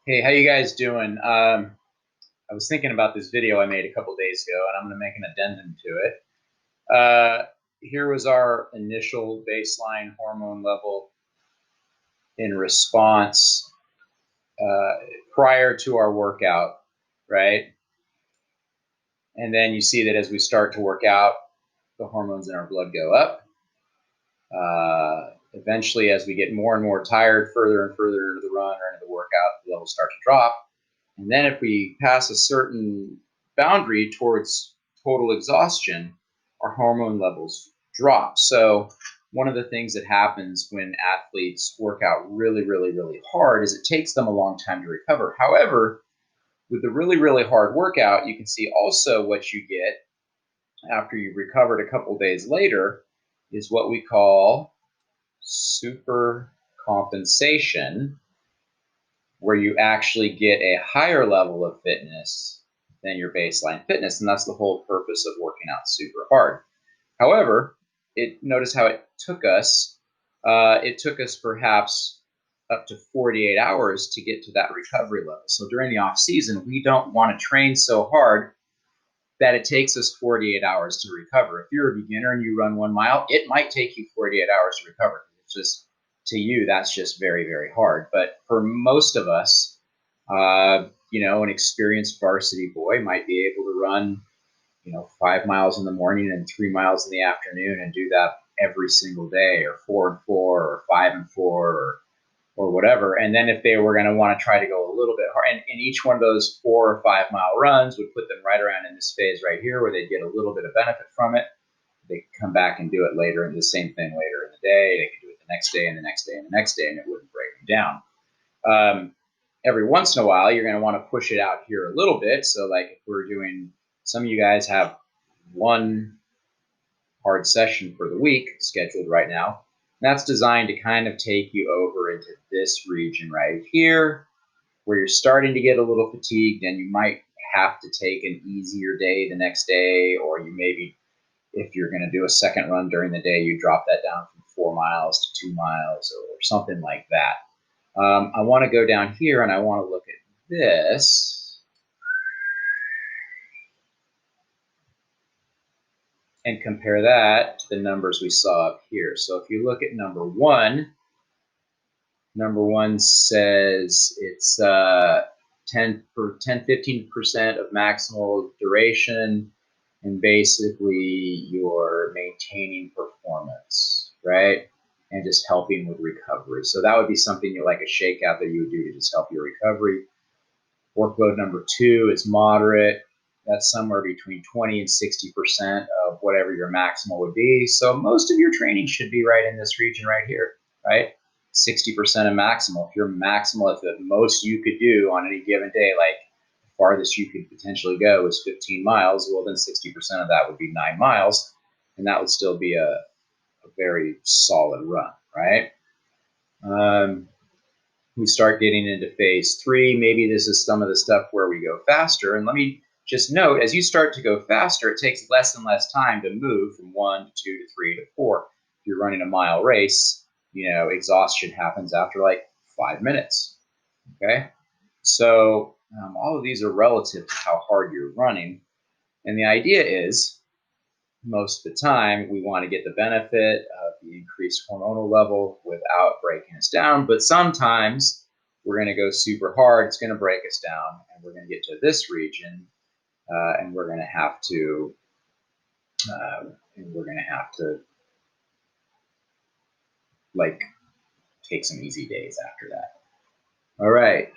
Hey, how you guys doing? I was thinking about this video I made a couple days ago, and I'm going to make an addendum to it. Here was our initial baseline hormone level in response uh, prior to our workout, right? And then you see that as we start to work out, the hormones in our blood go up. Eventually, as we get more and more tired, further and further into the run or into the workout, the levels start to drop. And then if we pass a certain boundary towards total exhaustion, our hormone levels drop. So one of the things that happens when athletes work out really, really, really hard is it takes them a long time to recover. However, with the really, really hard workout, you can see also what you get after you've recovered a couple days later is what we call super compensation, where you actually get a higher level of fitness than your baseline fitness. And that's the whole purpose of working out super hard. However, notice how it took us. It took us perhaps up to 48 hours to get to that recovery level. So during the off season, we don't want to train so hard that it takes us 48 hours to recover. If you're a beginner and you run 1 mile, it might take you 48 hours to recover. It's just, to you, that's just very, very hard. But for most of us, an experienced varsity boy might be able to run, 5 miles in the morning and 3 miles in the afternoon and do that every single day, or 4 and 4, or 5 and 4, or whatever. And then if they were going to want to try to go a little bit hard, and each one of those 4 or 5 mile runs would put them right around in this phase right here where they'd get a little bit of benefit from it. They could come back and do it later, and the same thing later in the day. They could do it the next day and the next day and the next day, and it wouldn't break them down. Every once in a while, you're going to want to push it out here a little bit. So like if we're doing, some of you guys have one hard session for the week scheduled right now. That's designed to kind of take you over into this region right here, where you're starting to get a little fatigued and you might have to take an easier day the next day, or you maybe, if you're going to do a second run during the day, you drop that down from 4 miles to 2 miles or something like that. I want to go down here and I want to look at this and compare that to the numbers we saw up here. So if you look at number one says it's 15% of maximal duration, and basically you're maintaining performance, right? And just helping with recovery. So that would be something like a shakeout that you would do to just help your recovery. Workload number 2 is moderate. That's somewhere between 20 and 60% of whatever your maximal would be. So most of your training should be right in this region right here, right? 60% of maximal. If your maximal, if the most you could do on any given day, like the farthest you could potentially go is 15 miles, well, then 60% of that would be 9 miles. And that would still be a very solid run, right? We start getting into phase 3. Maybe this is some of the stuff where we go faster. And let me just note, as you start to go faster, it takes less and less time to move from 1 to 2 to 3 to 4. If you're running a mile race, exhaustion happens after like 5 minutes. Okay? So all of these are relative to how hard you're running. And the idea is, most of the time, we want to get the benefit of the increased hormonal level without breaking us down. But sometimes we're going to go super hard. It's going to break us down, and we're going to get to this region, and we're going to have to, like take some easy days after that. All right.